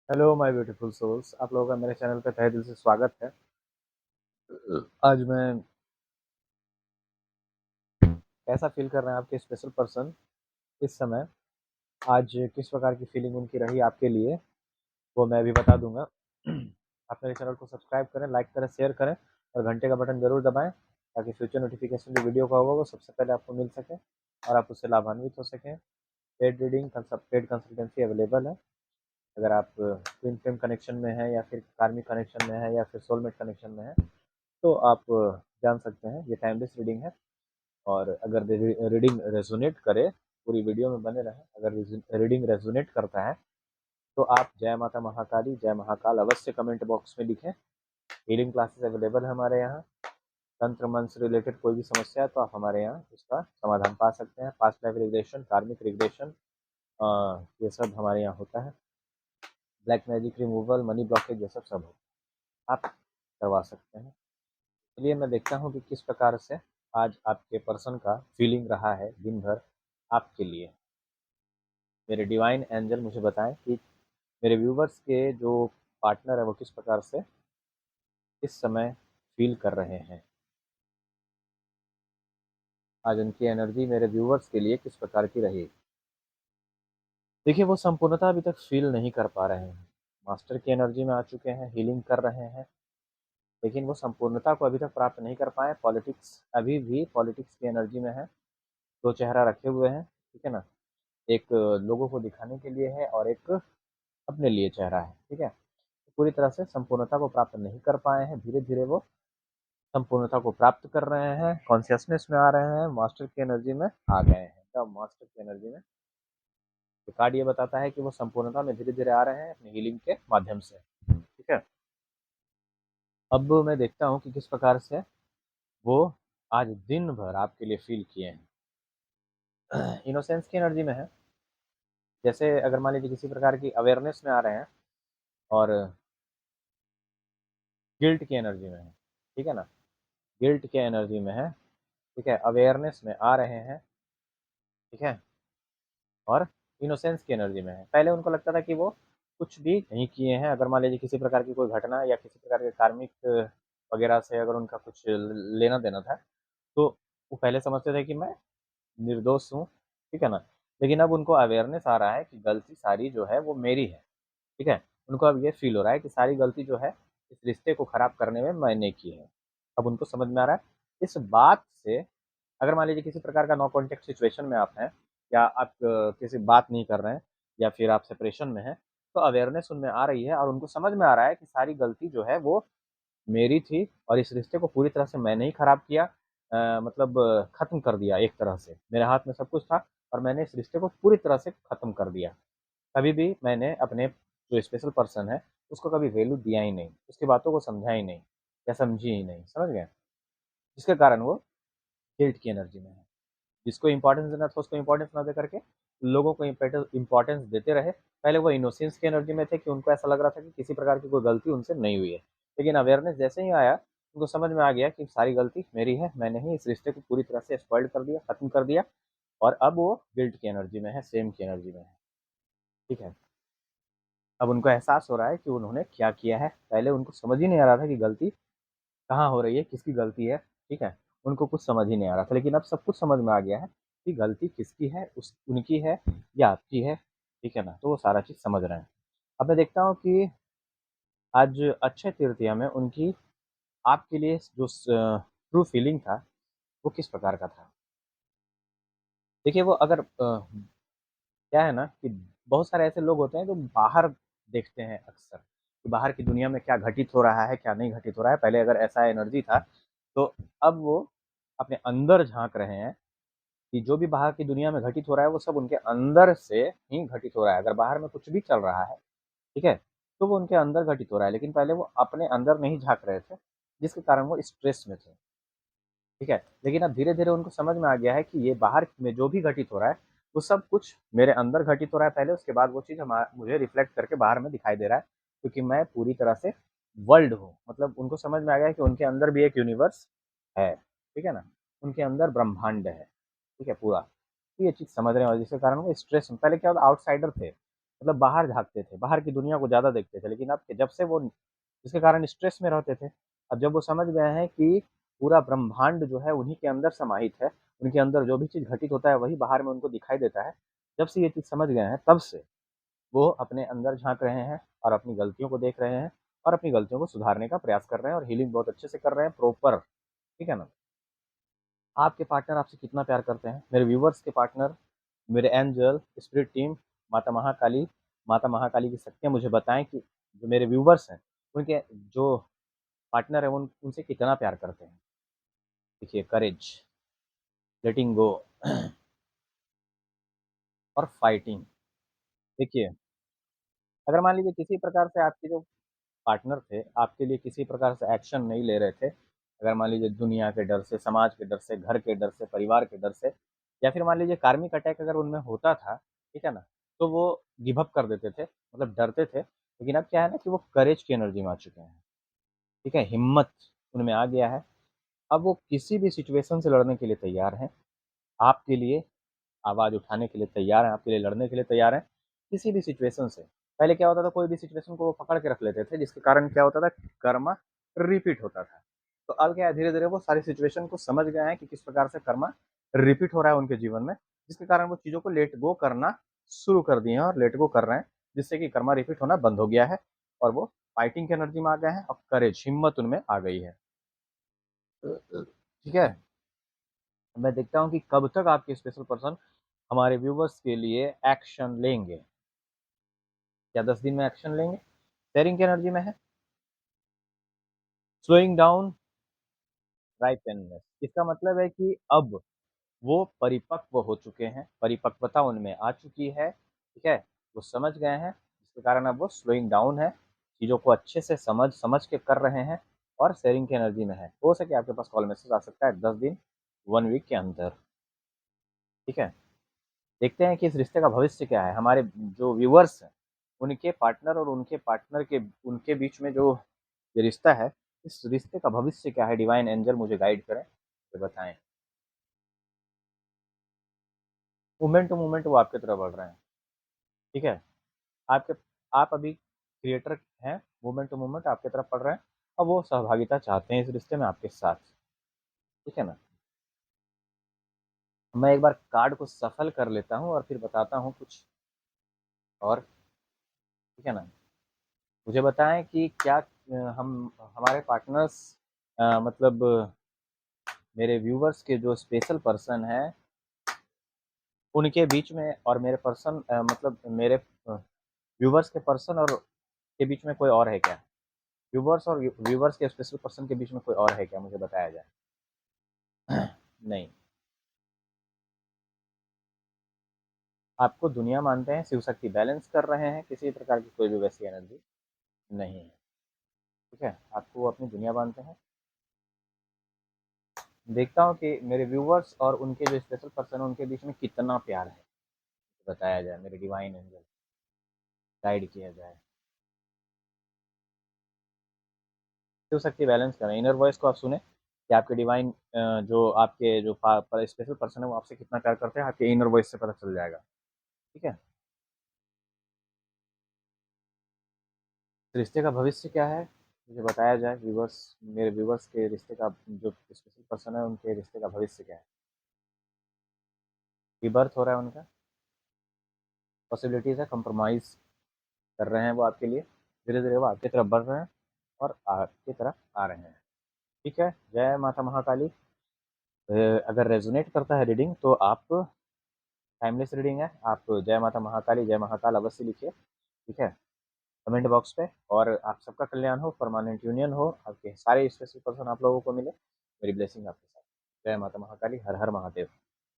Hello my beautiful souls. आप लोगों का मेरे चैनल पे तहे दिल से स्वागत है। आज मैं कैसा फील कर रहे हैं आपके स्पेशल पर्सन इस समय, आज किस प्रकार की फीलिंग उनकी रही आपके लिए, वो मैं भी बता दूंगा। आप मेरे चैनल को सब्सक्राइब करें, लाइक करें, शेयर करें और घंटे का बटन जरूर दबाएं ताकि फ्यूचर नोटिफिकेशन जो वीडियो का होगा वो सबसे पहले आपको मिल सके और आप उससे लाभान्वित हो सकें। Paid reading paid consultancy available है। अगर आप ट्विन फ्लेम कनेक्शन में है या फिर कार्मिक कनेक्शन में है या फिर सोलमेट कनेक्शन में है तो आप जान सकते हैं। ये टाइमलेस रीडिंग है और अगर रीडिंग रेजोनेट करे, पूरी वीडियो में बने रहें। अगर रीडिंग रेजोनेट करता है तो आप जय माता महाकाली, जय महाकाल अवश्य कमेंट बॉक्स में लिखें। हीलिंग क्लासेस अवेलेबल है हमारे यहाँ। तंत्र मंत्र से रिलेटेड कोई भी समस्या है तो आप हमारे यहाँ उसका समाधान पा सकते हैं। पास्ट लाइफ रिग्रेशन, कार्मिक रिग्रेशन, ये सब हमारे यहाँ होता है। Black magic removal, money blockage, ये सब आप करवा सकते हैं। चलिए मैं देखता हूँ कि किस प्रकार से आज आपके पर्सन का फीलिंग रहा है दिन भर आपके लिए। मेरे डिवाइन एंजल मुझे बताएं कि मेरे व्यूवर्स के जो पार्टनर है वो किस प्रकार से इस समय फील कर रहे हैं। आज उनकी एनर्जी मेरे व्यूवर्स के लिए किस प्रकार की रही। देखिए, वो संपूर्णता अभी तक फील नहीं कर पा रहे हैं। मास्टर की एनर्जी में आ चुके हैं, हीलिंग कर रहे हैं, लेकिन वो संपूर्णता को अभी तक प्राप्त नहीं कर पाए। पॉलिटिक्स, अभी भी पॉलिटिक्स की एनर्जी में है। दो चेहरा रखे हुए हैं, ठीक है ना। एक लोगों को दिखाने के लिए है और एक अपने लिए चेहरा है, ठीक है। पूरी तरह से संपूर्णता को प्राप्त नहीं कर पाए हैं। धीरे धीरे वो संपूर्णता को प्राप्त कर रहे हैं, कॉन्शियसनेस में आ रहे हैं, मास्टर की एनर्जी में आ गए हैं। तब मास्टर की एनर्जी में तो कार्ड ये बताता है कि वो संपूर्णता में धीरे धीरे आ रहे हैं अपनी हीलिंग के माध्यम से, ठीक है। अब मैं देखता हूँ कि किस प्रकार से वो आज दिन भर आपके लिए फील किए हैं। इनोसेंस की एनर्जी में है। जैसे अगर मान लीजिए किसी प्रकार की अवेयरनेस में आ रहे हैं और गिल्ट की एनर्जी में है, ठीक है ना। गिल्ट के एनर्जी में है, ठीक है। अवेयरनेस में आ रहे हैं, ठीक है। और इनोसेंस की एनर्जी में है। पहले उनको लगता था कि वो कुछ भी नहीं किए हैं। अगर मान लीजिए किसी प्रकार की कोई घटना या किसी प्रकार के कार्मिक वगैरह से अगर उनका कुछ लेना देना था तो वो पहले समझते थे कि मैं निर्दोष हूँ, ठीक है ना। लेकिन अब उनको अवेयरनेस आ रहा है कि गलती सारी जो है वो मेरी है, ठीक है। उनको अब ये फील हो रहा है कि सारी गलती जो है इस रिश्ते को खराब करने में मैंने की है। अब उनको समझ में आ रहा है इस बात से। अगर मान लीजिए किसी प्रकार का नो कॉन्टेक्ट सिचुएशन में आप हैं या आप किसी बात नहीं कर रहे हैं या फिर आप सेपरेशन में हैं तो अवेयरनेस उनमें आ रही है और उनको समझ में आ रहा है कि सारी गलती जो है वो मेरी थी और इस रिश्ते को पूरी तरह से मैंने ही खराब किया। मतलब खत्म कर दिया। एक तरह से मेरे हाथ में सब कुछ था और मैंने इस रिश्ते को पूरी तरह से खत्म कर दिया। कभी भी मैंने अपने जो स्पेशल पर्सन है उसको कभी वैल्यू दिया ही नहीं, उसकी बातों को समझा ही नहीं या समझी ही नहीं, समझ गए। जिसके कारण वो गिल्ट की एनर्जी में है। जिसको इंपॉर्टेंस देना था उसको इंपॉर्टेंस ना दे करके लोगों को इंपॉर्टेंस देते रहे। पहले वो इनोसेंस की एनर्जी में थे कि उनको ऐसा लग रहा था कि किसी प्रकार की कोई गलती उनसे नहीं हुई है। लेकिन अवेयरनेस जैसे ही आया उनको समझ में आ गया कि सारी गलती मेरी है, मैंने ही इस रिश्ते को पूरी तरह से स्पॉइल कर दिया, खत्म कर दिया। और अब वो गिल्ट की एनर्जी में है, सेम की एनर्जी में है, ठीक है। अब उनको एहसास हो रहा है कि उन्होंने क्या किया है। पहले उनको समझ ही नहीं आ रहा था कि गलती कहाँ हो रही है, किसकी गलती है, ठीक है। उनको कुछ समझ ही नहीं आ रहा था, लेकिन अब सब कुछ समझ में आ गया है कि गलती किसकी है, उस उनकी है या आपकी है, ठीक है ना। तो वो सारा चीज़ समझ रहे हैं। अब मैं देखता हूँ कि आज अक्षय तृतीया में उनकी आपके लिए जो ट्रू फीलिंग था वो किस प्रकार का था। देखिए, वो अगर क्या है ना कि बहुत सारे ऐसे लोग होते हैं जो बाहर देखते हैं अक्सर कि बाहर की दुनिया में क्या घटित हो रहा है, क्या नहीं घटित हो रहा है। पहले अगर ऐसा एनर्जी था तो अब वो अपने अंदर झांक रहे हैं कि जो भी बाहर की दुनिया में घटित हो रहा है वो सब उनके अंदर से ही घटित हो रहा है। अगर बाहर में कुछ भी चल रहा है, ठीक है, तो वो उनके अंदर घटित हो रहा है। लेकिन पहले वो अपने अंदर नहीं झांक रहे थे, जिसके कारण वो स्ट्रेस में थे, ठीक है। लेकिन अब धीरे धीरे उनको समझ में आ गया है कि ये बाहर में जो भी घटित हो रहा है वो सब कुछ मेरे अंदर घटित हो रहा है पहले, उसके बाद वो चीज़ मुझे रिफ्लेक्ट करके बाहर में दिखाई दे रहा है। क्योंकि मैं पूरी तरह से वर्ल्ड हूँ। मतलब उनको समझ में आ गया है कि उनके अंदर भी एक यूनिवर्स है, ठीक है ना। उनके अंदर ब्रह्मांड है, ठीक है, पूरा। तो ये चीज़ समझ रहे हैं और जिसके कारण वो स्ट्रेस में, पहले क्या होता आउटसाइडर थे, मतलब बाहर झाँकते थे, बाहर की दुनिया को ज़्यादा देखते थे। लेकिन अब जब से वो जिसके कारण स्ट्रेस में रहते थे, अब जब वो समझ गए हैं कि पूरा ब्रह्मांड जो है उन्हीं के अंदर समाहित है, उनके अंदर जो भी चीज़ घटित होता है वही बाहर में उनको दिखाई देता है। जब से ये चीज़ समझ गए हैं तब से वो अपने अंदर झाँक रहे हैं और अपनी गलतियों को देख रहे हैं और अपनी गलतियों को सुधारने का प्रयास कर रहे हैं और हीलिंग बहुत अच्छे से कर रहे हैं प्रॉपर, ठीक है ना? आपके पार्टनर आपसे कितना प्यार करते हैं? मेरे व्यूअर्स के पार्टनर, मेरे एंजल, स्पिरिट टीम, माता महाकाली की शक्तियाँ मुझे बताएँ कि जो मेरे व्यूअर्स हैं, उनके जो पार्टनर है उनसे कितना प्यार करते हैं। देखिए करेज, लेटिंग गो और फाइटिंग। देखिए, अगर मान लीजिए किसी प्रकार से आपके जो पार्टनर थे, आपके लिए किसी प्रकार से एक्शन नहीं ले रहे थे, अगर मान लीजिए दुनिया के डर से, समाज के डर से, घर के डर से, परिवार के डर से, या फिर मान लीजिए कार्मिक अटैक अगर उनमें होता था, ठीक है ना? तो वो गिव अप कर देते थे, मतलब डरते थे। लेकिन अब क्या है ना कि वो करेज की एनर्जी में आ चुके हैं, ठीक है? हिम्मत उनमें आ गया है। अब वो किसी भी सिचुएशन से लड़ने के लिए तैयार हैं। आपके लिए आवाज़ उठाने के लिए तैयार हैं, आपके लिए लड़ने के लिए तैयार हैं, किसी भी सिचुएशन से। पहले क्या होता था, कोई भी सिचुएशन को वो पकड़ के रख लेते थे, जिसके कारण क्या होता था, कर्मा रिपीट होता था। तो अब क्या है, धीरे-धीरे वो सारी सिचुएशन को समझ गए हैं कि किस प्रकार से कर्मा रिपीट हो रहा है उनके जीवन में, जिसके कारण वो चीज़ों को लेट गो करना शुरू कर दिए हैं और लेट गो कर रहे हैं, जिससे कि कर्मा रिपीट होना बंद हो गया है और वो फाइटिंग की एनर्जी में आ गए हैं और करेज, हिम्मत उनमें आ गई है। ठीक है? मैं देखता हूँ कि कब तक आपके स्पेशल पर्सन हमारे व्यूवर्स के लिए एक्शन लेंगे। क्या 10 दिन में एक्शन लेंगे? शेयरिंग की एनर्जी में है। स्लोइंग डाउन राइपनेस, इसका मतलब है कि अब वो परिपक्व हो चुके हैं, परिपक्वता उनमें आ चुकी है, ठीक है? वो समझ गए हैं, जिसके कारण अब वो स्लोइंग डाउन है, चीज़ों को अच्छे से समझ समझ के कर रहे हैं और शेयरिंग की एनर्जी में है। हो सके आपके पास कॉल मैसेज आ सकता है 10 दिन, 1 वीक के अंदर, ठीक है? देखते हैं कि इस रिश्ते का भविष्य क्या है। हमारे जो व्यूअर्स हैं, उनके पार्टनर और उनके पार्टनर के उनके बीच में जो ये रिश्ता है, इस रिश्ते का भविष्य क्या है? डिवाइन एंजल मुझे गाइड करें, मुझे बताएँ। मोमेंट टू मोमेंट वो आपकी तरफ बढ़ रहे हैं, ठीक है? आपके आप अभी क्रिएटर हैं, मोमेंट टू मोमेंट आपकी तरफ बढ़ रहे हैं और वो सहभागिता चाहते हैं इस रिश्ते में आपके साथ, ठीक है ना? मैं एक बार कार्ड को सफल कर लेता हूँ और फिर बताता हूँ कुछ और, ठीक है ना? मुझे बताएँ कि क्या हम हमारे पार्टनर्स मतलब मेरे व्यूवर्स के जो स्पेशल पर्सन हैं, उनके बीच में और मेरे पर्सन मतलब मेरे व्यूवर्स के पर्सन और के बीच में कोई और है क्या? व्यूवर्स और व्यूवर्स के स्पेशल पर्सन के बीच में कोई और है क्या? मुझे बताया जाए। नहीं, आपको दुनिया मानते हैं, शिव शक्ति बैलेंस कर रहे हैं, किसी प्रकार की कोई भी वैसी एनर्जी नहीं है, ठीक है? आपको वो अपनी दुनिया मानते हैं। देखता हूँ कि मेरे व्यूवर्स और उनके जो स्पेशल पर्सन है, उनके बीच में कितना प्यार है, बताया जाए, मेरे डिवाइन एंजल गाइड किया जाए। शिव शक्ति बैलेंस करें, इनर वॉइस को आप सुने कि आपके डिवाइन जो आपके जो स्पेशल पर्सन है वो आपसे कितना प्यार करते हैं, आपके इनर वॉइस से पता चल जाएगा, ठीक है? रिश्ते का भविष्य क्या है, मुझे बताया जाए। व्यूवर्स, मेरे व्यूवर्स के रिश्ते का जो स्पेशल पर्सन है उनके रिश्ते का भविष्य क्या है? रीबर्थ हो रहा है उनका, पॉसिबिलिटीज़ है, कंप्रोमाइज़ कर रहे हैं वो आपके लिए, धीरे धीरे वो आपकी तरफ बढ़ रहे हैं और आपकी तरफ आ रहे हैं, ठीक है? जय माता महाकाली। अगर रेजोनेट करता है रीडिंग तो आप, टाइमलेस रीडिंग है, आप जय माता महाकाली, जय महाकाल अवश्य लिखिए, ठीक है? कमेंट बॉक्स पे। और आप सबका कल्याण हो, परमानेंट यूनियन हो, आपके सारे स्पेशल पर्सन आप लोगों को मिले, मेरी ब्लेसिंग आपके साथ। जय माता महाकाली, हर हर महादेव।